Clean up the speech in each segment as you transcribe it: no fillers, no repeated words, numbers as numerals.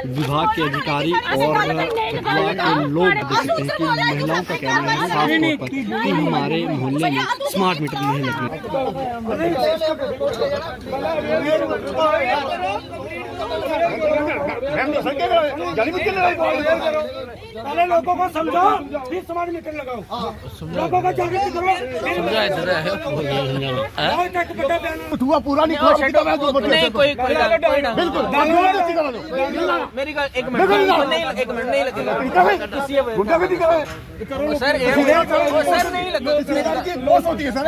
विभाग के अधिकारी और विभाग के लोग देख सकते हैं कि महिलाओं का कहना है साफ तौर पर कि हमारे मोहल्ले में स्मार्ट मीटर नहीं लगे। पहले लोगों को समझाओ, फिर स्मार्ट मीटर लगाओ। लोगों को जागृत करो। हुआ पूरा नहीं कोई बिल्कुल मेरी एक मिनट नहीं लगेगा सर नहीं लगेगा होती है सर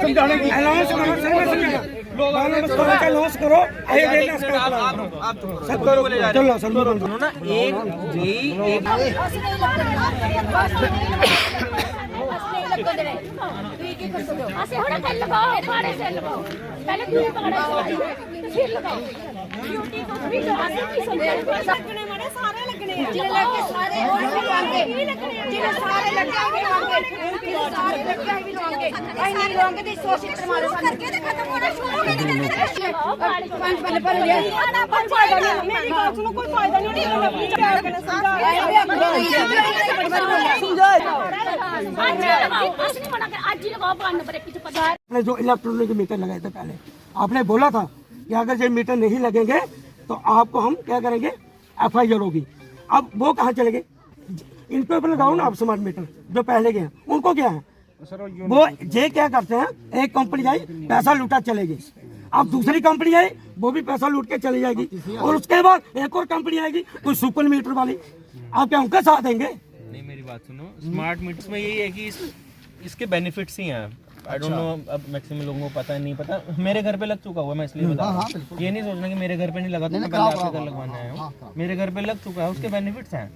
समझाने की लॉस करो। चलो ना एक जो इलेक्ट्रॉनिक मीटर लगाए थे पहले, आपने बोला था कि अगर ये मीटर नहीं लगेंगे तो आपको हम क्या करेंगे, FIR होगी। अब वो कहाँ चले गए? इन पे लगाओ ना आप स्मार्ट मीटर जो पहले के हैं, उनको क्या है वो ये क्या करते हैं, एक कंपनी आई पैसा लूटा चले गई, अब दूसरी कंपनी आई वो भी पैसा लूट के चली जाएगी, और उसके बाद एक और कंपनी आएगी कोई सुपर मीटर वाली, आप क्या उनका साथ देंगे? नहीं, मेरी बात सुनो, स्मार्ट मीटर्स में यही है कि इसके बेनिफिट्स ही हैं। आई डोंट नो, अब मैक्सिमम लोगों को पता है नहीं पता। मेरे घर पे लग चुका हुआ, मैं इसलिए बता रहा हूं। ये नहीं सोचना कि मेरे घर पे नहीं लगा तो मैं पहले आपके घर लगवाना आया हूं। मेरे घर पे लग चुका है, उसके बेनिफिट्स हैं।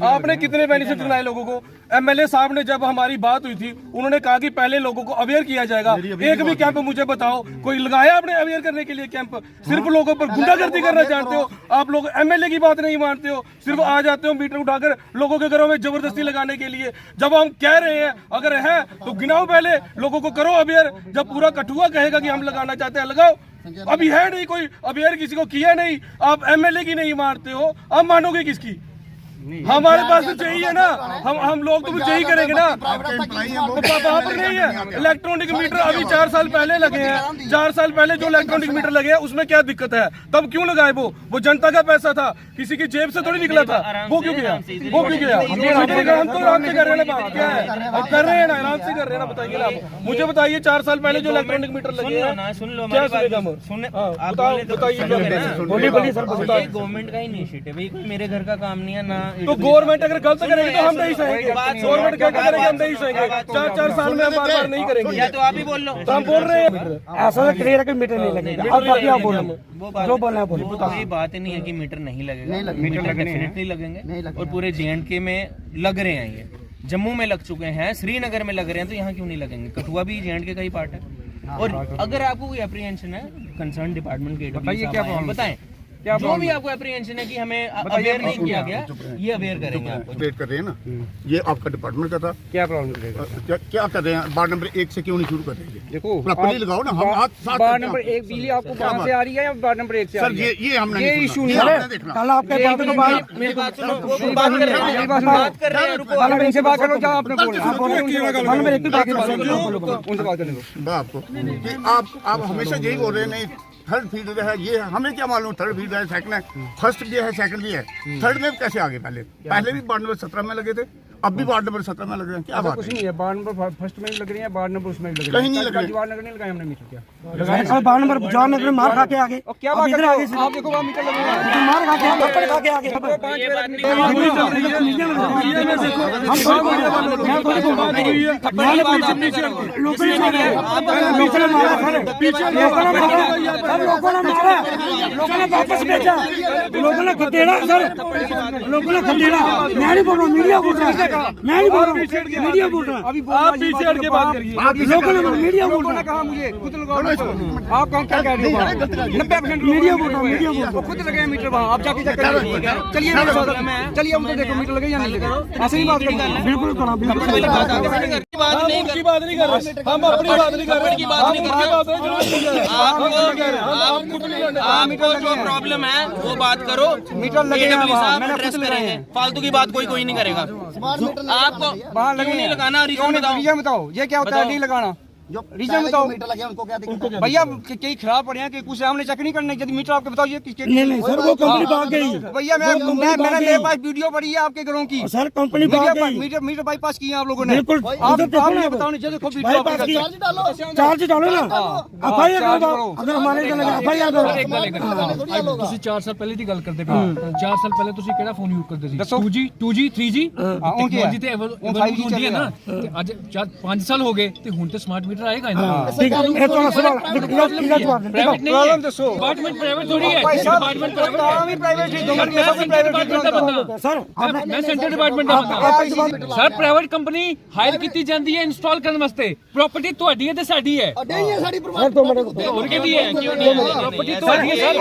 आपने कितने बेनिफिट सुनाए लोगों को? MLA साहब ने जब हमारी बात हुई थी उन्होंने कहा कि पहले लोगों को अवेयर किया जाएगा। एक भी कैंप मुझे बताओ कोई लगाया आपने अवेयर करने के लिए कैंप? सिर्फ लोगों पर गुंडागर्दी करना जानते हो आप लोग, MLA की बात नहीं मानते हो, सिर्फ आ जाते हो मीटर उठाकर लोगों के घरों में जबरदस्ती लगाने के लिए। जब हम कह रहे हैं अगर है तो गिनाओ, पहले लोगों को करो अवेयर। जब पूरा कठुआ कहेगा कि हम लगाना चाहते हैं लगाओ, अभी है नहीं कोई अवेयर, किसी को किया नहीं। आप MLA की नहीं मानते हो, अब मानोगे किसकी? हमारे पास तो चाहिए ना, हम लोग तो चाहिए करेंगे ना। वहाँ पर नहीं है इलेक्ट्रॉनिक मीटर, अभी 4 साल पहले लगे हैं। 4 साल पहले जो इलेक्ट्रॉनिक मीटर लगे हैं उसमें क्या दिक्कत है? तब क्यों लगाए? वो जनता का पैसा था, किसी की जेब से थोड़ी निकला था। वो क्यों गया? वो क्यों गया? हम तो आराम से कर रहे हैं ना, बात क्या है? हम कर रहे हैं ना, आराम से कर रहे हैं ना। बताइए ना, मुझे बताइए 4 साल पहले जो इलेक्ट्रॉनिक मीटर लगे हैं क्या सुनेगा? बताइए, गवर्नमेंट का इनिशिएटिव, मेरे घर का काम नहीं है ना। तो गवर्नमेंट अगर गलत करेगी तो हम नहीं सहेंगे। गवर्नमेंट गलत करेगी हम नहीं सहेंगे। 4 साल में हम बार नहीं करेंगे। या तो आप ही बोल लो, तो हम बोल रहे हैं ऐसा क्लियर है कि मीटर नहीं लगेगा। अब बाकी आप बोलो, जो बोलना है बोलो। कोई बात ही नहीं है कि मीटर नहीं लगेगा, मीटर डेफिनेटली लगेंगे। और पूरे J&K में लग रहे हैं, ये जम्मू में लग चुके हैं, श्रीनगर में लग रहे हैं, तो यहाँ क्यों नहीं लगेंगे? कठुआ भी J&K का ही पार्ट है। और अगर आपको कोई एप्रीहेंशन है कंसर्न डिपार्टमेंट के, बताइए क्या बताएं, जो भी आपको एप्रीहेंशन है कि हमें अवेयर नहीं किया गया, ये अवेयर करेंगे आपको। वेट कर रहे हैं ना, ये आपका डिपार्टमेंट का था। क्या प्रॉब्लम क्या कर रहे हैं? वार्ड नंबर 1 से क्यों नहीं शुरू कर रहे? देखो प्रॉपर्ली लगाओ ना, हम वार्ड नंबर 1 बिजली आपको कहां से आ रही है या वार्ड नंबर 1 से? सर ये हमने ये इशू नहीं है। कल आपके मेरी बात सुनो, बात कर रहे हैं, रुको, इनसे बात करो, क्या आपने बोला? मैं आपको कि आप हमेशा यही बोल रहे हैं नहीं थर्ड फील्ड है, ये हमें क्या मालूम थर्ड फील्ड है, सेकंड है, फर्स्ट भी है, सेकंड भी है, थर्ड में कैसे आगे? पहले भी वार्ड नंबर 17 में लगे थे, अब भी वार्ड नंबर 17 में लग रहे हैं। क्या बात कुछ नहीं है, वार्ड नंबर फर्स्ट में लग रही है, वार्ड नंबर उसमें लग रही है, कहीं नहीं लग रही। वार्ड नंबर नहीं लगाया हमने मीटर। क्या वार्ड नंबर जवान नगर मार खा के आगे, क्या बात कर रहे हो आप? देखो वहां मीटर लगे हैं, मार खा के थप्पड़ खा के आगे। लोगों ने वापस भेजा, लोगों ने खदेड़ा सर, लोगों ने खदेड़ा। मैं नहीं बोल रहा, मीडिया बोल रहा है। मैं नहीं बोल रहा हूँ, मीडिया बोल रहा है। अभी आप पीछे हट के बात करिए। लोगों मीडिया बोल रहा है। कहा मुझे खुद लगाओ। आप कौन क्या कह रहे हो? 90% मीडिया बोल रहा हूँ, मीडिया बोल रहा हूँ। खुद लगे मीटर वहाँ, आप जाके चेक करिए। चलिए मेरे साथ, चलिए उधर देखो मीटर लगे या नहीं लगे। ऐसे ही बात करो। बिल्कुल करा, बिल्कुल बात की बात नहीं कर रहे, हम अपनी बात नहीं कर रहे, आपको जो प्रॉब्लम है वो बात करो। मीटर लगे हैं वहाँ, मैंने एड्रेस खुद लगाए करेंगे। हैं। फालतू की बात कोई नहीं करेगा। आपको वहाँ लगे क्यों नहीं हैं। लगाना? रीजन बताओ। रीजन बताओ, ये क्या होता है नहीं लगाना? जो रीजन बताओ। मीटर लगे उनको क्या दिक्कत है? भैया कहीं खराब पड़े हैं कि कुछ हमने चेक नहीं करना। यदि मीटर आपके बताओ ये किसके? नहीं सर, वो कंपनी भाग गई। भैया मैंने मेरे पास वीडियो पड़ी है आपके घरों की। सर कंपनी भाग गई। मीटर बाईपास किए आप लोगों ने। बिल्कुल, आप उधर देखो ना, बताओ नहीं, देखो बाईपास किया। चार्ज डालो ना, FIR करो। अगर हमारे इधर लगे FIR करो। ਤੁਸੀਂ 4 ਸਾਲ ਪਹਿਲੇ ਦੀ ਗੱਲ ਕਰਦੇ ਪਏ 4 ਸਾਲ ਪਹਿਲੇ ਤੁਸੀਂ ਕਿਹੜਾ ਫੋਨ ਯੂਜ਼ ਕਰਦੇ ਸੀ 2G 2G 3G ਟੈਕਨੋਲੋਜੀ ਤੇ evolve ਹੁੰਦੀ ਹੈ ਨਾ ਤੇ ਅੱਜ 5 ਸਾਲ ਹੋ ਗਏ ਤੇ ਹੁਣ ਤੇ ਸਮਾਰਟ ਮੀਟਰ ਆਏਗਾ ਇਹਨਾਂ ठीक है, एक और सवाल इधर जवाब दे। ਪ੍ਰਾਈਵੇਟ ਨਹੀਂ प्रॉब्लम दसो। डिपार्टमेंट प्राइवेट थोड़ी है भाई साहब, डिपार्टमेंट प्राइवेट काम ही प्राइवेट ही, दोनों के सब प्राइवेट ही होता। सर मैं सेंट्रल डिपार्टमेंट ਦਾ ਬੰਦਾ ਸਰ ਪ੍ਰਾਈਵੇਟ ਕੰਪਨੀ ਹਾਇਰ ਕੀਤੀ ਜਾਂਦੀ ਹੈ ਇੰਸਟਾਲ ਕਰਨ ਵਾਸਤੇ ਪ੍ਰਾਪਰਟੀ ਤੁਹਾਡੀ ਹੈ ਤੇ ਸਾਡੀ ਹੈ सर 2 मिनट ਹੋਰ ਕਿਹਦੀ ਹੈ ਕਿਉਂ ਨਹੀਂ ਹੈ ਪ੍ਰਾਪਰਟੀ ਤੁਹਾਡੀ ਹੈ ਸਰ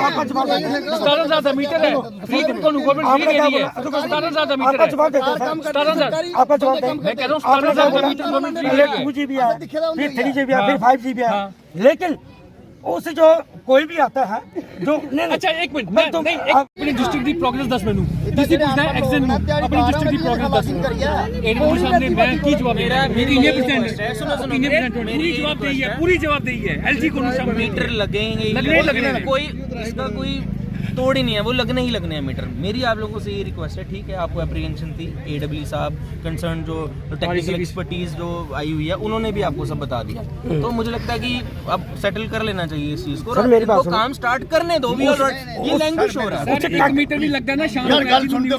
17000 ਦਾ ਮੀਟਰ ਹੈ ਫ੍ਰੀ ਤੁਹਾਨੂੰ ਗਵਰਨਮੈਂਟ ਫ੍ਰੀ ਦੇ ਰਹੀ ਹੈ 17000 ਦਾ ਮੀਟਰ आपका है जवाब देता है। 17000 आपका जवाब देता मैं कह रहा हूँ 17000 का मीटर गवर्नमेंट फ्री दे रही है 2GB है, फिर 3GB है, फिर 5GB है। लेकिन उस जो कोई भी आता है जो नहीं अच्छा एक मिनट मैं नहीं एक अपनी डिस्ट्रिक्ट की प्रोग्रेस 10 ਮੈਨੂੰ ਤੁਸੀਂ ਪੁੱਛਦਾ ਹੈ ਐਕਸ਼ਨ ਨੂੰ ਆਪਣੀ डिस्ट्रिक्ट की प्रोग्रेस 10 एडमिशन सामने मैं की जवाब मेरा मेरी ये परसेंट पूरी जवाबदेही है पूरी जवाबदेही है एलजी को मीटर लगेंगे लगने ही लगने हैं। कोई इसका कोई तोड़ ही नहीं है, वो लगने ही लगने हैं मीटर। मेरी आप लोगों से ये रिक्वेस्ट है, ठीक है आपको एप्रीहेंशन थी, AW साहब कंसर्न जो टेक्निकल एक्सपर्टीज जो आई हुई है उन्होंने भी आपको सब बता दिया। तो मुझे लगता है कि अब सेटल कर लेना चाहिए इस चीज को। सर, मेरी बात तो काम स्टार्ट करने दो भी, और ये लैंग्वेज हो रहा है। एक मीटर भी लगता है ना शाम यार गल सुन लो,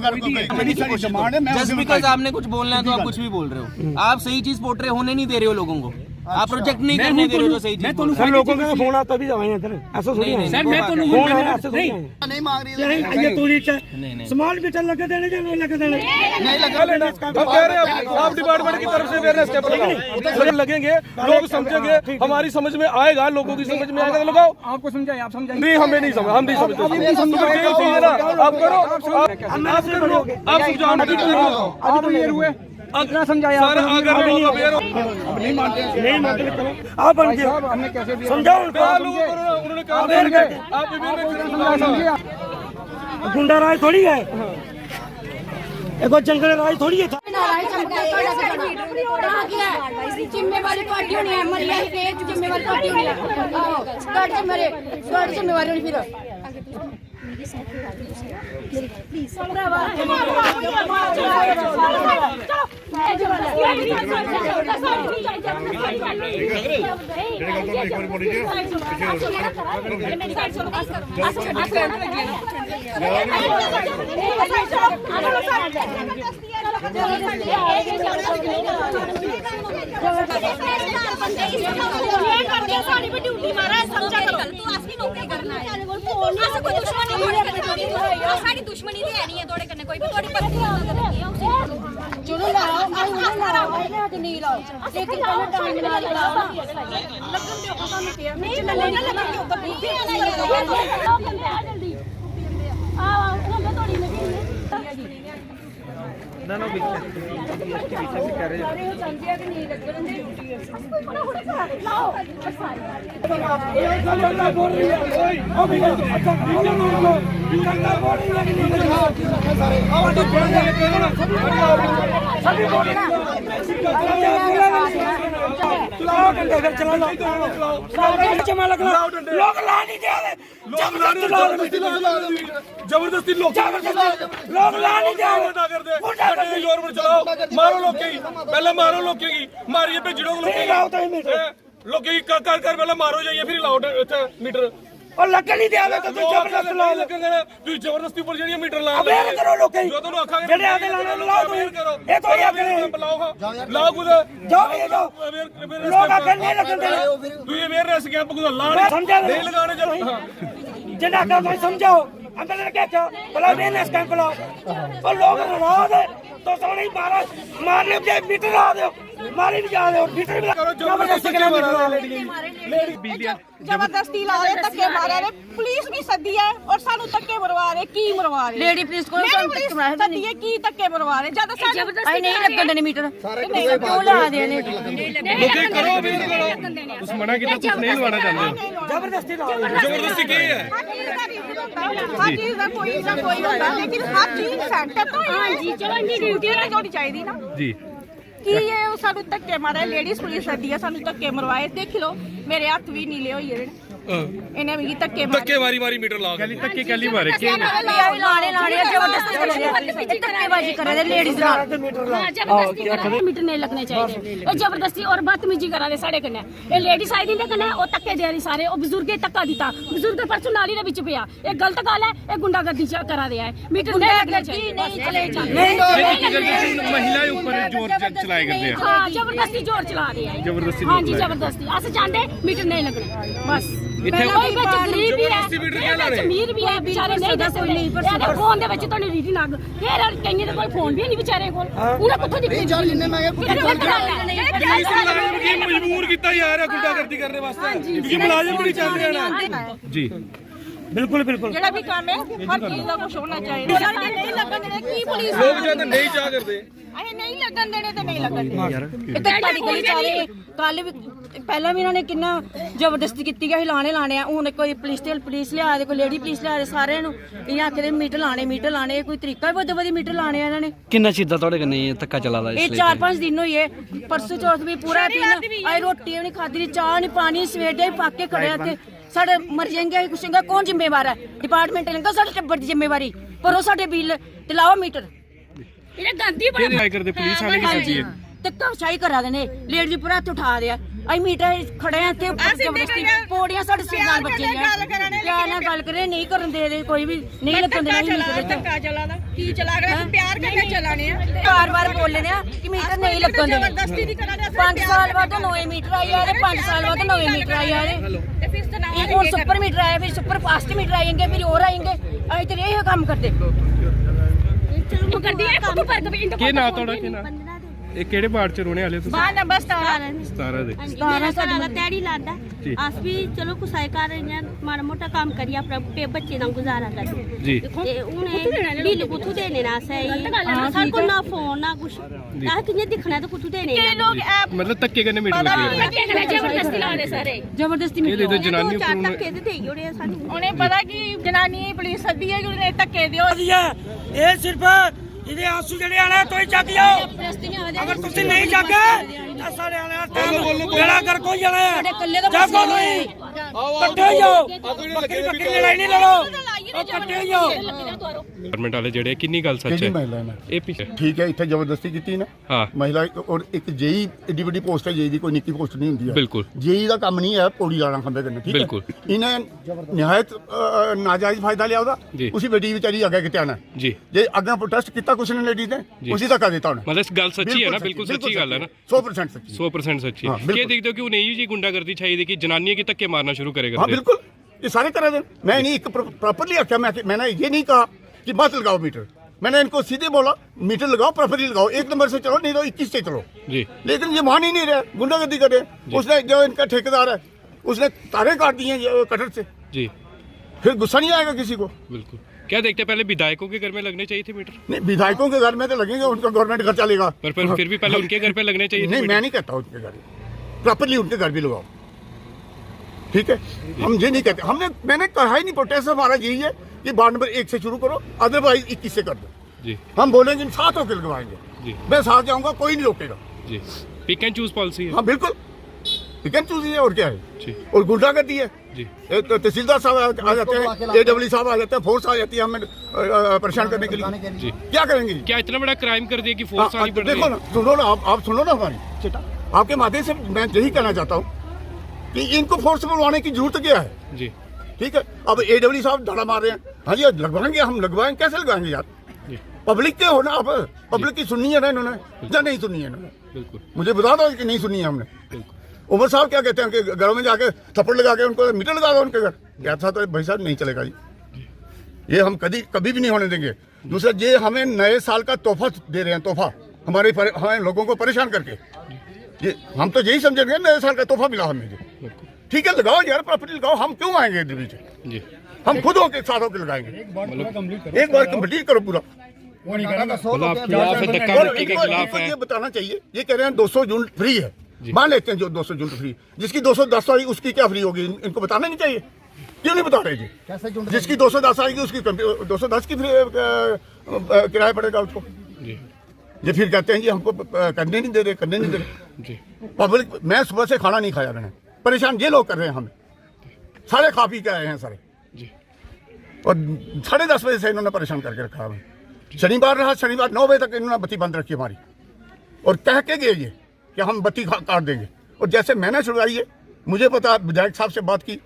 मेरी सारी डिमांड है, मैं जस्ट बिकॉज आपने कुछ बोलना है तो आप कुछ भी बोल रहे हो। आप सही चीज पोर्ट्रे होने नहीं दे रहे हो लोगों को, आप प्रोजेक्ट नहीं करने दे रहे हो जो सही चीज बोल रहे सर लोगों का फोन आता भी आए इधर ऐसा थोड़ी है। सर मैं तो फोन आया ऐसे थोड़ी है। नहीं मांग रही है। ये तू स्मॉल मीटर लगे देने या नहीं लगे देने? नहीं लगा लेना। हम कह रहे हैं आप डिपार्टमेंट की तरफ से अवेयरनेस कैंप लगाओ, लगेंगे लोग समझेंगे, हमारी समझ में आएगा, लोगों की समझ में आएगा तो लगाओ। आपको समझाए, आप समझाए नहीं हमें नहीं समझ, हम नहीं समझते ना आप करो, आप कर लो, आप समझाओ। अभी तो ये हुए इतना समझाया सर अगर लोग अवेयर हो नहीं मानते नहीं मानते आप बन गए। हमने कैसे भी समझाओ उनको। उन्होंने कहा आप गुंडा राज थोड़ी है, एक जंगल राज थोड़ी है। जिम्मेवारी पार्टी होनी है, मरिया ही के जिम्मेवारी पार्टी होनी है। मेरे जिम्मेवारी होनी फिर साड़ी पे ड्यूटी मारा है, समझा करो तू असली नौकरी करना है, ऐसा कोई दुश्मनी थोड़ी करनी, साड़ी दुश्मनी नहीं है नहीं है थोड़े करने कोई भी थोड़ी पत्नी चलो लाओ लाओ नहीं लाओ लेकिन टाइम ना लगाओ लगन दे काम किया नहीं लगन के ऊपर जल्दी आओ ना थोड़ी लगी ना जीएसटी विषय भी कह रहे जबरदस्ती लोग गवर्नमेंट चलाओ मारो लोग पहले मारो लोग मारिए पे जिड़ो लोग कर कर पहले मारो जाइए फिर लाओ मीटर और लगन नहीं दिया तो जबरदस्ती लाओ लगेगा तू जबरदस्ती पर जड़ी मीटर ला अवेयर करो लोग जो तन्नू आखा जेडे आके लाने लाओ करो ये थोड़ी आके लाओ कुछ जाओ ये जाओ लोग आके नहीं लगन दे तू अवेयरनेस कैंप कुछ ला नहीं लगाने जब जिन्ना का भाई समझाओ अंदर लगे क्या बोला अवेयरनेस कैंप लाओ और लोग नाराज है तो सोने मारा मारने बजाय मीटर ला दो मारी भी जा रहे हो मीटर भी जबरदस्ती के जबरदस्ती ला रहे धक्के मार रहे पुलिस भी सदी है और सानू धक्के मरवा रहे की मरवा रहे लेडी पुलिस को सदी है की धक्के मरवा रहे ज्यादा जबरदस्ती नहीं लगन देने मीटर क्यों ला दे ने करो अवेयर करो उस मना किया कुछ नहीं लवाना चाहते जबरदस्ती ला जबरदस्ती की है हर चीज का कोई ना कोई होता लेकिन हर चीज सेंटर तो हां जी चलो इतनी ड्यूटी नहीं होनी चाहिए ना जी की ये सानू धक्के मारे लेडीज पुलिस सदी है सानू धक्के मरवाए देख लो मेरे हाथ भी नीले होई है इन्हें मिगी धक्के धक्के मारी मीटर ला के धक्के कैली मारे के लाने जबरदस्ती कर धक्केबाजी कर रहे लेडीज जबरदस्ती मीटर नहीं लगने चाहिए ये जबरदस्ती और बदतमीजी करा रहे साढ़े कन्ने ये लेडीज आई दी कन्ने ओ धक्के दे रही सारे ओ बुजुर्ग धक्का दिता बुजुर्ग परसों नाली दे विच पिया ये गलत गल है ये गुंडागर्दी करा रहा है मीटर नहीं लगने चाहिए नहीं चले महिलाएं ऊपर जोर चलाए करते हैं हां जबरदस्ती जोर चला रही है जबरदस्ती हां जी जबरदस्ती अस चाहते मीटर नहीं लगने बस कोई बच्चा गरीब भी है अमीर भी है बेचारे नहीं दस नहीं फोन ਦੇ ਵਿੱਚ ਤੁਹਾਨੂੰ ਰੀਡੀ ਲੱਗ ਫੇਰ ਕਈਆਂ ਦੇ ਕੋਲ ਫੋਨ ਵੀ ਨਹੀਂ ਵਿਚਾਰੇ ਕੋਲ ਉਹਨਾਂ ਕਿੱਥੋਂ ਦਿੱਤੀ ਚੱਲ ਜਿੰਨੇ ਮੈਂ ਪੁਲਿਸ ਮੁਲਾਜ਼ਮ ਕੀ ਮਜਬੂਰ ਕੀਤਾ ਯਾਰ ਗੁੰਡਾਗਰਦੀ ਕਰਨ ਵਾਸਤੇ ਕਿਉਂਕਿ ਮੁਲਾਜ਼ਮ ਨਹੀਂ ਚਾਹੁੰਦੇ ਨਾ ਜੀ बिल्कुल बिल्कुल ਜਿਹੜਾ ਵੀ ਕੰਮ ਹੈ ਹਰ ਚੀਜ਼ ਦਾ ਕੁਝ ਹੋਣਾ ਚਾਹੀਦਾ ਨਹੀਂ ਲੱਗਣ ਦੇਣੇ ਕੀ ਪੁਲਿਸ ਲੋਕ ਜਦ ਨਹੀਂ ਚਾਹ ਕਰਦੇ ਅਸੀਂ ਨਹੀਂ ਲੱਗਣ ਦੇਣੇ ਤੇ ਨਹੀਂ ਲੱਗਣ ਦੇਣੇ ਇਹ ਤਾਂ ਤੁਹਾਡੀ ਗਲੀ ਚਾਰੇ ਕੱਲ ਵੀ ਪਹਿਲਾਂ ਵੀ ਇਹਨਾਂ ਨੇ ਕਿੰਨਾ ਜ਼ਬਰਦਸਤੀ ਕੀਤੀ ਗਿਆ ਲਾਣੇ ਆ ਹੁਣ ਕੋਈ ਪੁਲਿਸ ਲਿਆ ਦੇ ਕੋਈ ਲੇਡੀ ਪੁਲਿਸ ਲਿਆ ਦੇ ਸਾਰਿਆਂ ਨੂੰ ਇਹ ਆਖਦੇ ਮੀਟਰ ਲਾਣੇ ਕੋਈ ਤਰੀਕਾ ਵਧੀ ਮੀਟਰ ਲਾਣੇ ਆ ਇਹਨਾਂ ਨੇ किन्ना चिर दा थोड़े कन्नै धक्का चला दा ਇਹ 4-5 ਦਿਨ ਹੋਈ ਹੈ ਪਰਸੋਂ ਚੌਥ ਵੀ ਪੂਰਾ ਦਿਨ ਆਈ ਰੋਟੀ ਵੀ ਨਹੀਂ ਖਾਦੀ ਚਾਹ ਨਹੀਂ ਪਾਣੀ ਸਵੇਰ ਦੇ ਪੱਕ ਕੇ ਖੜਿਆ ਇੱਥੇ ਸਾਡੇ ਮਰ ਜਾਏंगे ਕੁਛ ਹੈਗਾ ਕੌਣ ਜ਼ਿੰਮੇਵਾਰ ਹੈ ਡਿਪਾਰਟਮੈਂਟ ਲੰਗਾ ਸਾਡੇ ਟੱਬਰ ਦੀ ਜ਼ਿੰਮੇਵਾਰੀ ਪਰ ਉਹ ਸਾਡੇ ਬਿੱਲ ਤੇ ਲਾਓ ਮੀਟਰ ਇਹਨੇ ਗੰਦੀ ਇਹ ਨਹੀਂ ਕਰਦੇ ਪੁਲਿਸ ਵਾਲੇ ਕੀ ਸੋਚੀਏ ਧੱਕਾ ਸ਼ਾਹੀ ਕਰਾ ਦੇਣੇ ਲੇਡੀ ਪੂਰਾ ਹੱਥ ਉਠਾ ਦਿਆ ਅਸੀਂ ਮੀਟਰ ਖੜੇ ਆ ਤੇ ਜ਼ਬਰਦਸਤੀ ਪੌੜੀਆਂ ਸਾਡੇ ਸਿਰ ਬੱਚੇ ਨੇ ਕਿਆ ਨਾ ਗੱਲ ਕਰੇ ਨਹੀਂ ਕਰਨ ਦੇ ਕੋਈ ਵੀ ਨਹੀਂ ਲੱਗਣ ਦੇਣਾ ਮੀਟਰ ਧੱਕਾ ਚਲਾਦਾ ਕੀ ਚਲਾ ਰਿਹਾ ਪਿਆਰ ਕਰਕੇ ਚਲਾਣੇ ਆ ਬਾਰ-ਬਾਰ ਬੋਲਣੇ ਆ ਕਿ ਮੀਟਰ ਨਹੀਂ ਲੱਗਣ ਦੇਣਾ ਜ਼ਬਰਦਸਤੀ ਨਹੀਂ ਕਰਾਂਗੇ 5 ਸਾਲ ਬਾਅਦ ਨਵੇਂ ਮੀਟਰ ਆਏ ਆ 5 ਸਾਲ ਬਾਅਦ ਨਵੇਂ ਮੀਟਰ ਆਏ ਆ ਤੇ ਫਿਰ ਤਾਂ ਨਾ ਹੁਣ ਸੁਪਰ ਮੀਟਰ ਆਏ ਫਿਰ ਸੁਪਰ ਫਾਸਟ ਮੀਟਰ ਆएंगे फिर और आएंगे ਅਸੀਂ ਤੇ ਇਹ ਕੰਮ ਕਰਦੇ ਚਲੋ ਕਰਦੀ ਹੈ ਕੁੱਤ ਪਰ ਕभी ਕੀ ਨਾ ਤੁਹਾਡਾ ਕੀ ਨਾ ਇਹ ਕਿਹੜੇ ਵਾਰਡ ਚ ਰਹਿਣੇ ਵਾਲੇ ਤੁਸੀਂ ਬਾਹਰ ਨੰਬਰ 17 ਦੇ 17 ਸਾਡਾ ਤੈੜੀ ਲਾਦਾ ਜੀ। ਆਸ ਵੀ ਚਲੋ ਕੁਸਾਈ ਕਰ ਰਹੇ ਹਾਂ ਮਾੜਾ ਮੋਟਾ ਕੰਮ ਕਰੀਏ ਆਪਣਾ ਬੱਚੇ ਨਾਲ ਗੁਜ਼ਾਰਾ ਕਰੀਏ ਜੀ ਤੇ ਉਹਨੇ ਬਿੱਲ ਕੁੱਥੋਂ ਦੇਣੇ ਨਾ ਸਹੀ ਸਾਡੇ ਕੋਲ ਨਾ ਫੋਨ ਨਾ ਕੁਛ ਆਹ ਕਿੰਨੇ ਦਿਖਣਾ ਤਾਂ ਕੁੱਥੋਂ ਦੇਣੇ ਇਹ ਲੋਕ ਐਪ ਮਤਲਬ ਧੱਕੇ ਕਰਨੇ ਮੀਟਰ ਲੱਗੇ ਜ਼ਬਰਦਸਤੀ ਲਾ ਰਹੇ ਸਾਰੇ ਜ਼ਬਰਦਸਤੀ ਇਹ ਦੇ ਦੋ ਜਨਾਨੀ ਚਾਰ ਉੱਪਰ ਧੱਕੇ ਦੇ ਦੇਈ ਉਹਨੇ ਸਾਨੂੰ ਉਹਨੇ ਪਤਾ ਕਿ ਜਨਾਨੀ ਪੁਲਿਸ ਸੱਦੀ ਹੈ ਕਿ ਉਹਨੇ ਧੱਕੇ ਦਿਓ ਇਹ ਸਿਰਫ ਇਹਦੇ ਆਂਸੂ ਜਿਹੜੇ ਆਣਾ ਤੁਸੀਂ ਚੱਕ ਜਾਓ ਅਗਰ ਤੁਸੀਂ ਨਹੀਂ ਚੱਕੇ ਤਾਂ ਸਾਡੇ ਵਾਲਿਆਂ ਬੇੜਾ ਕਰ ਕੋਈ ਜਾਣਾ ਚੱਕੋ ਨਹੀਂ ਇਕੱਠੇ ਜਾਓ ਬੱਕਰੀ ਲੜਾਈ ਨਹੀਂ ਲੜੋ ਇਕੱਠੇ ਜਾਓ ਗਵਰਨਮੈਂਟ ਵਾਲੇ ਜਿਹੜੇ ਕਿੰਨੀ ਗੱਲ ਸੱਚ ਹੈ ਇਹ ਪਿੱਛੇ ਠੀਕ ਹੈ ਇੱਥੇ ਜ਼ਬਰਦਸਤੀ ਕੀਤੀ ਨਾ ਹਾਂ ਮਹਿਲਾ ਔਰ ਇੱਕ ਜੇਈ ਏਡੀ ਵੱਡੀ ਪੋਸਟ ਹੈ ਜੇਈ ਦੀ ਕੋਈ ਨਿੱਕੀ ਪੋਸਟ ਨਹੀਂ ਹੁੰਦੀ ਹੈ ਬਿਲਕੁਲ ਜੇਈ ਦਾ ਕੰਮ ਨਹੀਂ ਹੈ ਪੌੜੀ ਲਾਣਾ ਖੰਬੇ ਕਰਨੇ ਠੀਕ ਹੈ ਬਿਲਕੁਲ। ਇਹਨੇ ਨਿਹਾਇਤ ਨਾਜਾਇਜ਼ ਫਾਇਦਾ ਲਿਆ ਉਹਦਾ ਜੀ। ਉਸੇ ਬੇਟੀ ਵਿਚਾਰੀ ਅੱਗੇ ਕਿਤੇ ਆਣਾ ਜੀ ਜੇ ਅੱਗੇ ਪ੍ਰੋਟੈਸਟ ਕੀਤਾ ਕੁਛ ਨੇ ਲੇਡੀਜ਼ ਨੇ ਉਸੇ ਦਾ ਕਰ ਦਿੱਤਾ ਉਹਨੇ ਮਤਲਬ ਗੱਲ ਸੱਚੀ ਹੈ ਨਾ ਬਿਲਕੁਲ ਸੱਚੀ ਗੱਲ ਹੈ ਨਾ 100% ਸੱਚੀ 100% ਸੱਚੀ हाँ, है बिल्कुल। क्या देखते हो कि उन्हें ये जी गुंडागर्दी चाहिए कि जनानियां की धक्के मारना शुरू करेगा हाँ बिल्कुल ये सारे करा दें मैं नहीं प्रॉपरली आख्या मैंने ये नहीं कहा कि मत लगाओ मीटर मैंने इनको सीधे बोला मीटर लगाओ प्रॉपरली लगाओ 1 नंबर से चलो नहीं तो 21 से चलो जी लेकिन ये मान ही नहीं रहे गुंडागर्दी करे उसने जो इनका ठेकेदार है उसने तारे काट दिए कटर से जी फिर गुस्सा नहीं आएगा किसी को बिल्कुल क्या देखते हैं पहले विधायकों के घर में लगने चाहिए थे मीटर नहीं विधायकों के घर में तो लगेंगे उनका गवर्नमेंट घर चलेगा पर फिर भी पहले उनके घर पे लगने चाहिए थे नहीं मीटर। मैं नहीं कहता उनके घर प्रॉपरली उनके घर भी लगाओ ठीक है हम ये नहीं कहते हमने मैंने कहा ही नहीं प्रोटेस्ट हमारा यही है कि वार्ड नंबर 1 से शुरू करो अदरवाइज 21 से कर दो जी हम बोलेंगे साथ होकर लगवाएंगे जी मैं साथ जाऊंगा कोई नहीं रोकेगा जी पिक एंड चूज पॉलिसी है हाँ बिल्कुल चिकन चूजी है और क्या है जी और गुंडागर्दी है जी तो तहसीलदार साहब आ जाते हैं AWD साहब आ जाते हैं फोर्स आ जाती है हमें परेशान करने के लिए जी क्या करेंगे क्या इतना बड़ा क्राइम कर दिया कि हाँ, फोर्स आनी पड़ रही देखो है ना सुनो ना आप सुनो ना हमारी आपके माध्यम से मैं यही कहना चाहता हूँ कि इनको फोर्स बुलवाने की जरूरत क्या है जी ठीक है अब AWD साहब धड़ा मार रहे हैं हाँ जी लगवाएंगे हम लगवाएंगे कैसे लगवाएंगे यार जी पब्लिक के हो ना आप पब्लिक की सुननी है ना इन्होंने या नहीं सुननी है इन्होंने बिल्कुल मुझे बता दो कि नहीं सुनी है हमने बिल्कुल उमर साहब क्या कहते हैं कि घरों में जाके थप्पड़ लगा के उनको मीटर लगा दो उनके घर क्या था तो भाई साहब नहीं चलेगा जी ये हम कभी भी नहीं होने देंगे। दूसरा, ये हमें नए साल का तोहफा दे रहे हैं, तोहफा हमें लोगों को परेशान करके। ये हम तो यही समझेंगे नए साल का तोहफा मिला हमें। ठीक है, लगाओ यार, प्रॉपर्टी लगाओ, हम क्यों आएंगे इधर बीच? हम खुद होके साथ होकर लगाएंगे। एक बार कंप्लीट करो पूरा। और ये बताना चाहिए, ये कह रहे हैं 200 यूनिट फ्री है, मान लेते हैं जो 200 यूनिट फ्री, जिसकी 210 आई उसकी क्या फ्री होगी? इनको बताना नहीं चाहिए? क्यों नहीं बता रहे जी? जिसकी 210 आएगी उसकी 210 की फ्री किराया पड़ेगा उसको। ये फिर कहते हैं जी हमको करने नहीं दे रहे। पब्लिक, मैं सुबह से खाना नहीं खाया, मैंने परेशान ये लोग कर रहे हैं हमें, सारे खा पी के आए हैं सारे, और 10:30 बजे से इन्होंने परेशान करके रखा हमें। शनिवार रहा, शनिवार 9 बजे तक इन्होंने बत्ती बंद रखी हमारी, और कह के गए ये कि हम बत्ती काट देंगे। और जैसे मैंने छुड़वाई है, मुझे पता, विधायक साहब से बात की,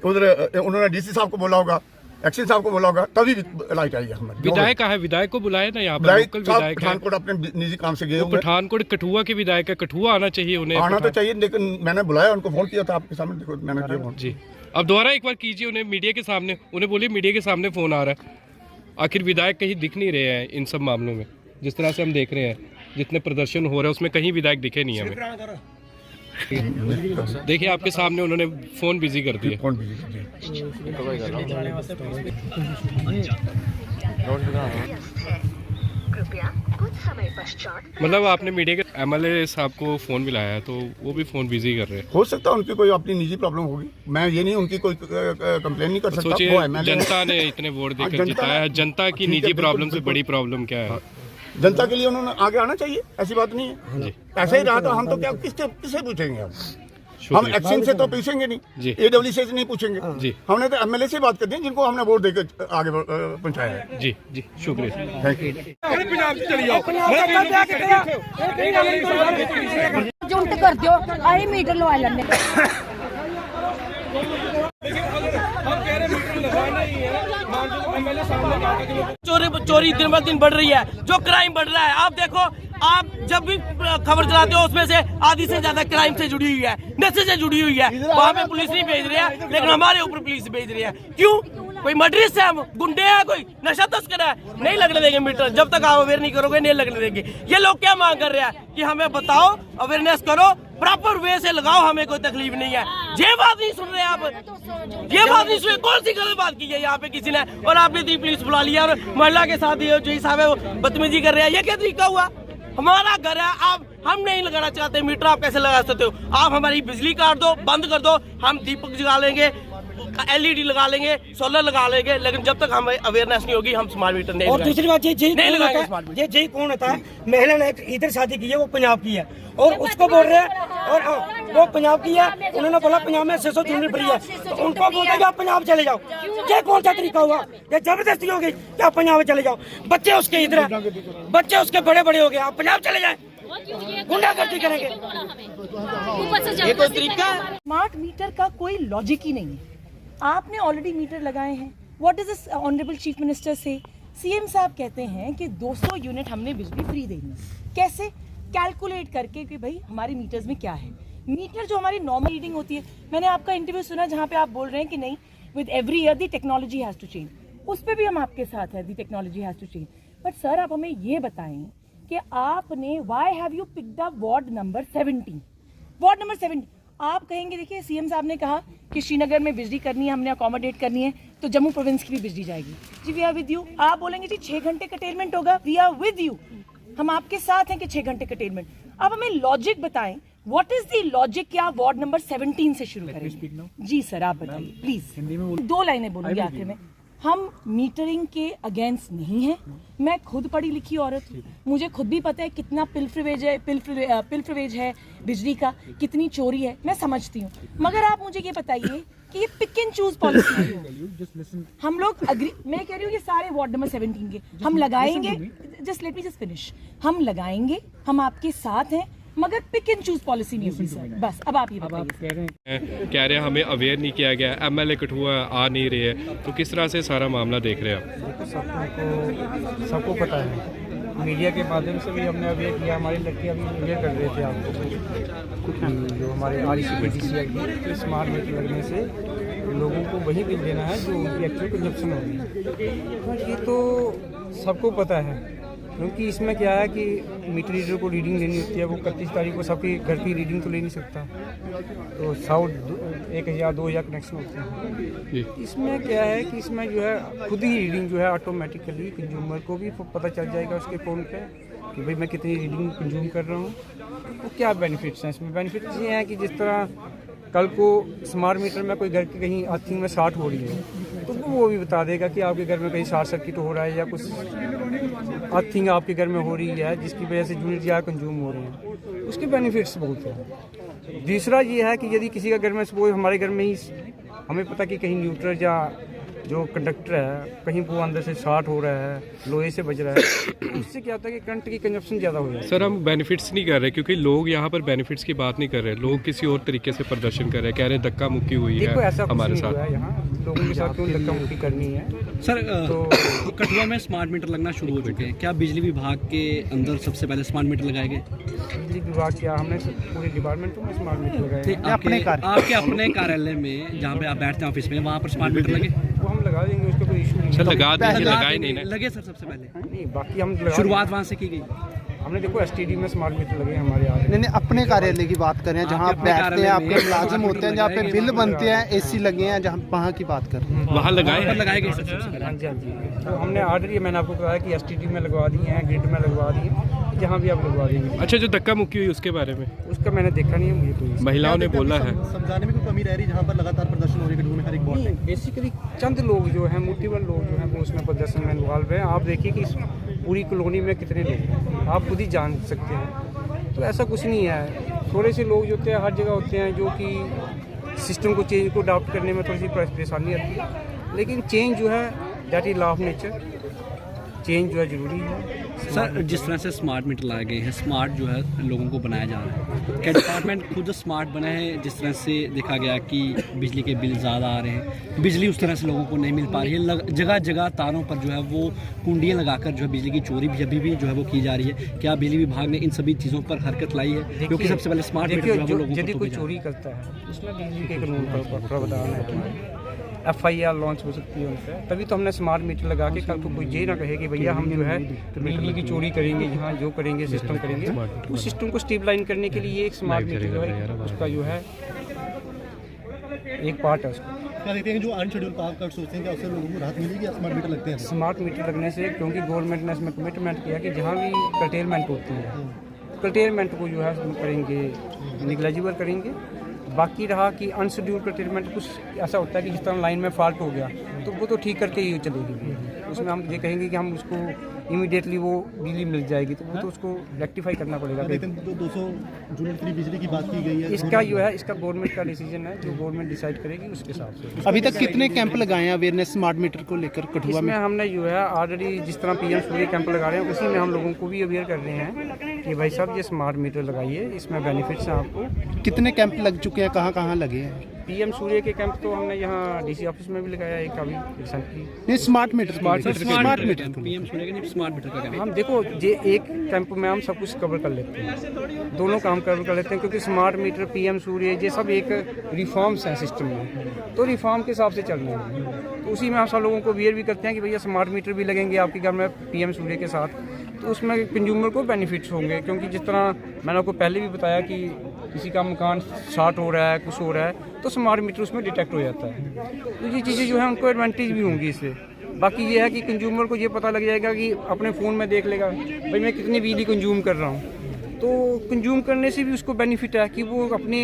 उधर उन्होंने डीसी साहब को बोला होगा, एक्शन साहब को बोला होगा, तभी लाइट आई है हमारी। विधायक है, विधायक को बुलाया ना यहाँ पर? लोकल विधायक पठानकोट अपने निजी काम से गए हुए। पठानकोट कठुआ के विधायक है, कठुआ आना चाहिए उन्हें। आना तो चाहिए, लेकिन मैंने बुलाया, उनको फोन किया था आपके सामने, देखो मैंने किया फोन। जी, अब दोबारा एक बार कीजिए उन्हें मीडिया के सामने, उन्हें बोलिए मीडिया के सामने फोन आ रहा है। आखिर विधायक कहीं दिख नहीं रहे हैं इन सब मामलों में, जिस तरह से हम देख रहे हैं, जितने प्रदर्शन हो रहे हैं उसमें कहीं विधायक दिखे नहीं हमें। देखिए आपके सामने उन्होंने फोन बिजी कर दिया। फोन बिजी कर दिया। मतलब आपने मीडिया के MLA साहब को फोन मिलाया है, तो वो भी फोन बिजी कर रहे हैं। हो सकता है उनकी कोई अपनी निजी प्रॉब्लम होगी, मैं ये नहीं उनकी कोई कंप्लेन नहीं कर सकता। सोचिए जनता ने इतने वोट देकर जिताया है, जनता की निजी प्रॉब्लम से बड़ी प्रॉब्लम क्या है? जनता के लिए उन्होंने आगे आना चाहिए, ऐसी बात नहीं है। ऐसे ही रहा तो हम तो क्या किससे पूछेंगे? हम एक्शन से तो पूछेंगे नहीं, AWC से नहीं पूछेंगे जी। हमने तो MLA से बात कर दी, जिनको हमने वोट देकर आगे पहुंचाया है। जी, शुक्रिया, थैंक यू। जुंट कर दो, आई मीटर लगा लेने। चोरी दिन ब दिन बढ़ रही है, जो क्राइम बढ़ रहा है। आप देखो, आप जब भी खबर चलाते हो उसमें से आधी से ज्यादा क्राइम से जुड़ी हुई है, नशे से जुड़ी हुई है। वहाँ पे पुलिस नहीं भेज रही है, लेकिन हमारे ऊपर पुलिस भेज रही है। क्यों? कोई मर्डरिस्ट है, हम गुंडे हैं, कोई नशा तस्कर है? नहीं लगने देंगे मीटर, जब तक आप अवेयर नहीं करोगे नहीं लगने देंगे। ये लोग क्या मांग कर रहे हैं कि हमें बताओ, अवेयरनेस करो, प्रॉपर वे से लगाओ, हमें कोई तकलीफ नहीं है। ये बात नहीं सुन रहे आप, ये बात नहीं सुन, कौन सी गलत बात की है यहाँ पे किसी ने? और आपने दी पुलिस बुला लिया और महिला के साथ जो साहब है वो बदतमीजी कर रहे हैं। ये क्या तरीका हुआ? हमारा घर है, आप हम नहीं लगाना चाहते मीटर, आप कैसे लगा सकते हो? आप हमारी बिजली काट दो, बंद कर दो, हम दीपक जगा लेंगे, LED लगा लेंगे, सोलर लगा लेंगे, लेकिन जब तक हमें अवेयरनेस नहीं होगी हम स्मार्ट मीटर नहीं। और दूसरी बात, ये नहीं कौन होता है? महिला ने इधर शादी की है, वो पंजाब की है, और उसको बोल रहे हैं, और वो पंजाब की है, उन्होंने बोला पंजाब में 600 यूनिट फ्री है, तो उनको बोलते हैं आप पंजाब चले जाओ। ये कौन सा तरीका हुआ? ये जबरदस्ती होगी कि आप पंजाब चले जाओ। बच्चे उसके इधर है, बच्चे उसके बड़े बड़े हो गए, आप पंजाब चले जाए, गुंडागर्दी करेंगे। ये कोई तरीका है? स्मार्ट मीटर का कोई लॉजिक ही नहीं है। आपने ऑलरेडी मीटर लगाए हैं। What is this honourable chief minister से? CM साहब कहते हैं कि 200 यूनिट हमने बिजली फ्री देनी है। कैसे? कैलकुलेट करके कि भाई हमारे मीटर्स में क्या है। मीटर जो हमारी नॉर्मल रीडिंग होती है, मैंने आपका इंटरव्यू सुना जहाँ पे आप बोल रहे हैं कि नहीं, with every year the technology has to change. उस पर भी हम आपके साथ हैं, the technology has to change. But sir, आप हमें ये बताएं कि आपने why have you picked up ward number 17? Ward number 17 आप कहेंगे, देखिए CM साहब ने कहा कि श्रीनगर में बिजली करनी है, हमने अकोमोडेट करनी है, तो जम्मू प्रोविंस की भी बिजली जाएगी। जी, वी आर विद यू। आप बोलेंगे जी 6 घंटे कटेलमेंट होगा, वी आर विद यू, हम आपके साथ हैं कि 6 घंटे कटेलमेंट। आप हमें लॉजिक बताएं, व्हाट इज द लॉजिक कि आप वार्ड नंबर 17 से शुरू करेंगे? जी सर, आप बताइए प्लीज। 2 लाइनें बोलूंगी आखिर में। हम मीटरिंग के अगेंस्ट नहीं हैं। मैं खुद पढ़ी लिखी औरत हूँ, मुझे खुद भी पता है कितना पिल्फरेज है बिजली का, कितनी चोरी है, मैं समझती हूँ। मगर आप मुझे ये बताइए कि ये पिक एंड चूज पॉलिसी है। हम लोग मैं कह रही हूँ ये सारे वार्ड नंबर 17 के हम लगाएंगे, just let me just finish, हम लगाएंगे, हम आपके साथ हैं, मगर पिक एंड चूज पॉलिसी नहीं होगी सर। बस अब आप ये बताइए। कह रहे हैं हमें अवेयर नहीं किया गया, MLA कठुआ आ नहीं रहे हैं, तो किस तरह से सारा मामला देख रहे हैं आप? सबको पता है, मीडिया के माध्यम से भी हमने अवेयर किया, हमारी लड़कियाँ भी अवेयर कर रहे थे आपको, जो हमारे RCPDC स्मार्ट मीटर लगने से लोगों को वही बिल देना है जो उनकी एक्चुअल कंजप्शन होगी। तो ये तो सबको पता है, क्योंकि इसमें क्या है कि मीटर रीडर को रीडिंग लेनी होती है, वो 31 तारीख को सबके घर की रीडिंग तो ले नहीं सकता, तो 1,000-2,000 कनेक्शन होते हैं। इसमें क्या है कि इसमें जो है खुद ही रीडिंग जो है ऑटोमेटिकली कंज्यूमर को भी पता चल जाएगा उसके फ़ोन पे कि भाई मैं कितनी रीडिंग कंज्यूम कर रहा हूँ। तो क्या बेनिफिट्स हैं इसमें? बेनिफिट्स ये हैं कि जिस तरह कल को स्मार्ट मीटर में कोई घर की कहीं अर्थिंग में शॉर्ट हो रही है तो वो भी बता देगा कि आपके घर में कहीं शॉर्ट सर्किट हो रहा है या कुछ अर्थिंग आपके घर में हो रही है जिसकी वजह से यूनिट ज़्यादा कंज्यूम हो रहे हैं। उसके बेनिफिट्स बहुत हैं। दूसरा ये है कि यदि किसी का घर में सपोज हमारे घर में ही हमें पता कि कहीं न्यूट्रल या जो कंडक्टर है कहीं वो अंदर से शॉर्ट हो रहा है, लोहे से बज रहा है, तो उससे क्या होता है कि करंट की कंजप्शन ज़्यादा हो जाती है। सर हम बेनिफिट्स नहीं कर रहे क्योंकि लोग यहाँ पर बेनिफिट्स की बात नहीं कर रहे, लोग किसी और तरीके से प्रदर्शन कर रहे हैं, कह रहे धक्का मुक्की हुई देखो, है ऐसा हमारे साथ। लोगों के साथ क्यों धक्का मुक्की करनी है? सर कठुआ में स्मार्ट मीटर लगना शुरू हो चुके हैं, क्या बिजली विभाग के अंदर सबसे पहले स्मार्ट मीटर लगाए गए? बिजली विभाग क्या, हमने पूरे डिपार्टमेंट में स्मार्ट मीटर लगाए। आपके अपने कार्यालय में जहाँ पे आप बैठते हैं ऑफिस में, वहाँ पर स्मार्ट मीटर लगे? वो हम लगा देंगे, उसका कोई इशू नहीं सर लगाए नहीं ना लगे सर सबसे पहले? नहीं, बाकी हम शुरुआत वहाँ से की गई। हमने देखो STD में स्मार्ट मीटर लगे हमारे यहाँ। नहीं, अपने कार्यालय की बात करें जहाँ आप बैठते हैं, आपके मुलाजिम होते हैं, जहाँ पे बिल बनते हैं, AC लगे हैं, जहाँ वहाँ की बात कर रहे हैं। वहाँ लगाए गए सबसे पहले? हाँ जी, हाँ जी। तो हमने ऑर्डर, मैंने आपको बताया कि STD में लगवा दिए हैं, ग्रिड में लगवा दिए हैं, जहाँ भी आप लगवा देंगे। अच्छा, जो धक्का मुक्की हुई उसके बारे में? उसका मैंने देखा नहीं है, मुझे कोई महिलाओं ने बोला है समझाने में कोई कमी रह रही जहाँ पर लगातार प्रदर्शन हो रही है हर एक बोर्ड में। बेसिकली चंद लोग जो हैं, मोटिवेबल लोग जो हैं, वो उसमें प्रदर्शन में इन्वॉल्व हैं। आप देखिए कि इस पूरी कॉलोनी में कितने लोग हैं, आप खुद ही जान सकते हैं। तो ऐसा कुछ नहीं है, थोड़े से लोग जो होते हैं हर जगह होते हैं जो कि सिस्टम को चेंज को अडॉप्ट करने में थोड़ी सी परेशानी आती है, लेकिन चेंज जो है that is law of nature, change जो है ज़रूरी है। सर जिस तरह से स्मार्ट मीटर लाए गए हैं, स्मार्ट जो है लोगों को बनाया जा रहा है, क्या डिपार्टमेंट खुद स्मार्ट बना है? जिस तरह से देखा गया कि बिजली के बिल ज़्यादा आ रहे हैं, बिजली उस तरह से लोगों को नहीं मिल पा रही है, जगह जगह तारों पर जो है वो कुंडियाँ लगाकर जो है बिजली की चोरी भी अभी भी जो है वो की जा रही है। क्या बिजली विभाग ने इन सभी चीज़ों पर हरकत लाई है? क्योंकि सबसे पहले स्मार्ट मीटर जो है वो लोगों को यदि कोई चोरी करता है उसमें बिजली के कानून पर प्रावधान है, FIR लॉन्च हो सकती है उनसे, तभी तो हमने स्मार्ट मीटर लगा के कल को कोई ये ना कहे कि भैया हम जो है बिजली की चोरी करेंगे, यहाँ जो करेंगे सिस्टम करेंगे। उस सिस्टम को स्टेबलाइन करने के लिए एक स्मार्ट मीटर जो है उसका जो है एक पार्ट है उसका। क्या देखते हैं जो अनशेड्यूल पावर कट सोचते हैं क्या उससे लोगों को राहत मिलेगी? स्मार्ट मीटर लगते हैं, स्मार्ट मीटर लगने से, क्योंकि गवर्नमेंट ने इसमें कमिटमेंट किया कि जहाँ भी कर्टेलमेंट होती है कर्टेलमेंट को जो है करेंगे, निगलेजिबल करेंगे। बाकी रहा कि अनशेड्यूल कर्टेलमेंट कुछ ऐसा होता है कि जिस तरह लाइन में फॉल्ट हो गया तो वो तो ठीक करके ही चलेगी, उसमें हम ये कहेंगे कि हम उसको इमीडिएटली वो बिजली मिल जाएगी, तो वो तो उसको रेक्टिफाई करना पड़ेगा। 200 यूनिट फ्री बिजली की बात की गई है, इसका जो है इसका गवर्नमेंट का डिसीजन है, जो गवर्नमेंट डिसाइड करेगी उसके हिसाब से। अभी तक कितने कैंप लगाए हैं अवेयरनेस स्मार्ट मीटर को लेकर कठुआ में? हमने जो है ऑलरेडी जिस तरह PM सूर्य कैंप लगा रहे हैं उसी में हम लोगों को भी अवेयर कर रहे हैं कि भाई साहब ये स्मार्ट मीटर लगाइए, इसमें बेनिफिट्स हैं आपको। कितने कैंप लग चुके हैं, कहाँ कहाँ लगे हैं? PM सूर्य के कैंप तो हमने यहाँ DC ऑफिस में भी लगाया एक अभी रिसेंटली। नहीं, smart meter smart meter PM सूर्य के स्मार्ट मीटर का कैंप। हम देखो ये एक कैंप में हम सब कुछ कवर कर लेते हैं, दोनों काम कवर कर लेते हैं, क्योंकि स्मार्ट मीटर PM सूर्य ये सब एक रिफॉर्म्स हैं सिस्टम में, तो रिफॉर्म के हिसाब से चल रहे हैं। तो उसी में हम सब लोगों को अवेयर भी करते हैं कि भैया स्मार्ट मीटर भी लगेंगे आपके घर में PM सूर्य के साथ, तो उसमें कंज्यूमर को बेनिफिट्स होंगे। क्योंकि जिस तरह मैंने आपको पहले भी बताया कि किसी का मकान शॉर्ट हो रहा है, कुछ हो रहा है, तो स्मार्ट मीटर उसमें डिटेक्ट हो जाता है। तो ये चीज़ें जो है उनको एडवांटेज भी होंगी इससे। बाकी ये है कि कंज्यूमर को ये पता लग जाएगा कि अपने फ़ोन में देख लेगा भाई मैं कितनी बिजली कंज्यूम कर रहा हूँ, तो कंज्यूम करने से भी उसको बेनिफिट है कि वो अपने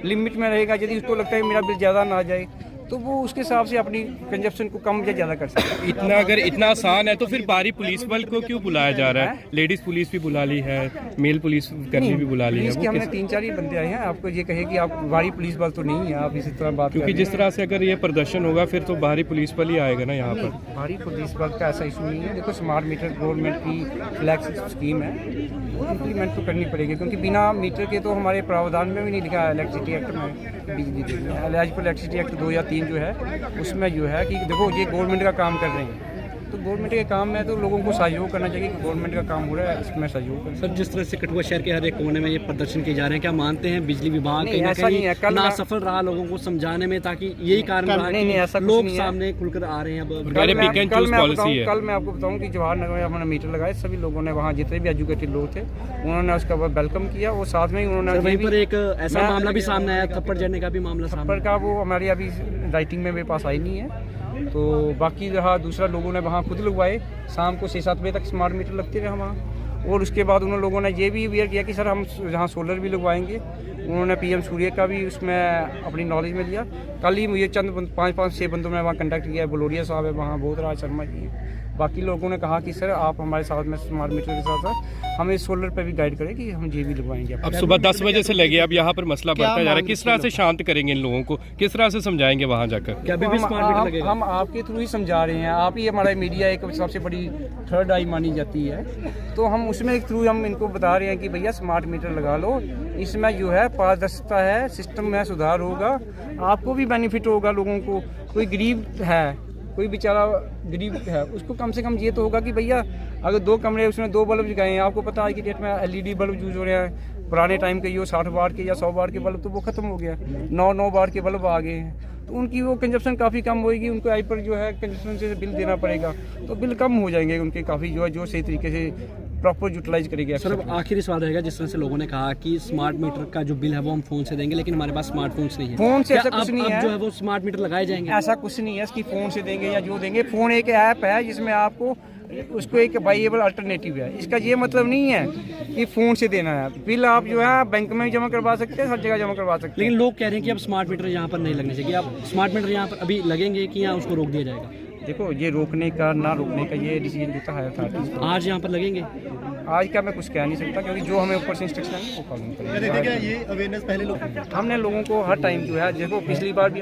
लिमिट में रहेगा। यदि उसको लगता है मेरा बिल ज़्यादा ना जाए तो वो उसके हिसाब से अपनी कंजप्शन को कम या ज़्यादा कर सकता है। इतना अगर इतना आसान है तो फिर बाहरी पुलिस बल को क्यों बुलाया जा रहा है? लेडीज पुलिस भी बुला ली है, मेल पुलिस कर्मी भी बुला ली है। पुलिस के हमने 3-4 ही बंदे आए हैं, आपको ये कहे कि आप बाहरी पुलिस बल तो नहीं है, आप इसी तरह बात, क्योंकि जिस तरह से अगर ये प्रदर्शन होगा फिर तो बाहरी पुलिस बल ही आएगा ना यहाँ पर। बाहरी पुलिस बल का ऐसा इशू नहीं है। देखो स्मार्ट मीटर गवर्नमेंट की फ्लैक्स स्कीम है, वो इम्प्लीमेंट तो करनी पड़ेगी, क्योंकि बिना मीटर के तो हमारे प्रावधान में भी नहीं लिखा है इलेक्ट्रिसिटी एक्ट में बिजली देनी। एलिजिबल इलेक्ट्रिसिटी एक्ट 2 या 3 जो है उसमें जो है कि देखो ये गवर्नमेंट का काम कर रहे हैं, तो गवर्नमेंट के काम में तो लोगों को सहयोग करना चाहिए कि गवर्नमेंट का काम हो रहा है, इसमें सहयोग करें। सर, जिस तरह से कठुआ शहर के हर एक कोने में ये प्रदर्शन किए जा रहे हैं, क्या मानते हैं बिजली विभाग कहीं ना कहीं ना सफल रहा लोगों को समझाने में, ताकि यही कारण रहा कि लोग सामने खुलकर आ रहे हैं? अब कल मैं आपको बताऊं कि जवाहरनगर में हमने मीटर लगाए, सभी लोगों ने, वहाँ जितने भी एजुकेटेड लोग थे उन्होंने उसका वेलकम किया, और साथ में ही उन्होंने वहीं पर एक ऐसा मामला भी सामने आया, थप्पड़ जड़ने का भी मामला थप्पड़ का, वो हमारी अभी राइटिंग में मेरे पास आई नहीं है। तो बाकी रहा दूसरा, लोगों ने वहाँ खुद लगवाए, शाम को 6-7 बजे तक स्मार्ट मीटर लगते रहे वहाँ। और उसके बाद उन लोगों ने ये भी अवेयर किया कि सर हम जहाँ सोलर भी लगवाएंगे, उन्होंने पीएम सूर्य का भी उसमें अपनी नॉलेज में दिया। कल ही मुझे चंद 5-6 बंदों ने वहाँ कंडक्ट किया है, बलोरिया साहब है वहाँ, बहुत राज शर्मा जी हैं, बाकी लोगों ने कहा कि सर आप हमारे साथ में स्मार्ट मीटर के साथ साथ हमें सोलर पे भी गाइड करें कि हम ये भी लगवाएंगे। अब सुबह 10 बजे से लगे, अब यहाँ पर मसला बढ़ता जा रहा है, किस तरह से शांत करेंगे इन लोगों को, किस तरह से समझाएंगे वहाँ जाकर? क्या अभी भी स्मार्ट मीटर लगेगा? हम आपके थ्रू ही समझा रहे हैं, आप ही हमारा मीडिया एक सबसे बड़ी थर्ड आई मानी जाती है, तो हम उसमें थ्रू हम इनको बता रहे हैं कि भैया स्मार्ट मीटर लगा लो, इसमें जो है पारदर्शिता है, सिस्टम में सुधार होगा, आपको भी बेनिफिट होगा। लोगों को, कोई गरीब है, कोई बेचारा गरीब है, उसको कम से कम ये तो होगा कि भैया अगर 2 कमरे उसमें 2 बल्ब जगाए हैं, आपको पता है कि डेट में LED बल्ब यूज हो रहे हैं, पुराने टाइम के ये 60 वाट के या 100 वाट के बल्ब तो वो खत्म हो गया, 9 वाट के बल्ब आ गए हैं, तो उनकी वो कंजप्शन काफ़ी कम होगी, उनको आई पर जो है कंजप्शन से बिल देना पड़ेगा, तो बिल कम हो जाएंगे उनके काफ़ी, जो है जो सही तरीके से प्रॉपर यूटिलाइज करेंगे। सर, अब आखिरी सवाल रहेगा, जिस तरह से लोगों ने कहा कि स्मार्ट मीटर का जो बिल है वो हम फोन से देंगे, लेकिन हमारे पास स्मार्टफोन्स नहीं है, फोन से ऐसा कुछ नहीं है, जो है वो स्मार्ट मीटर लगाए जाएंगे? ऐसा कुछ नहीं है इसकी फोन से देंगे या जो देंगे। फोन एक ऐप है जिसमें आपको उसको एक वाइएबल अल्टरनेटिव है, इसका ये मतलब नहीं है कि फ़ोन से देना है। बिल आप जो है बैंक में भी जमा करवा सकते हैं, हर जगह जमा करवा सकते हैं। लेकिन लोग कह रहे हैं कि अब स्मार्ट मीटर यहाँ पर नहीं लगने चाहिए, अब स्मार्ट मीटर यहाँ पर अभी लगेंगे कि यहाँ उसको रोक दिया जाएगा? देखो, ये रोकने का ना रोकने का ये डिसीजन जो है अथॉरिटीज़ का। आज यहाँ पर लगेंगे? आज का मैं कुछ कह नहीं सकता, क्योंकि जो हमें ऊपर से इंस्ट्रक्शन है वो फॉलो करेंगे। ये अवेयरनेस पहले लोग हमने लोगों को हर टाइम जो है, देखो पिछली बार भी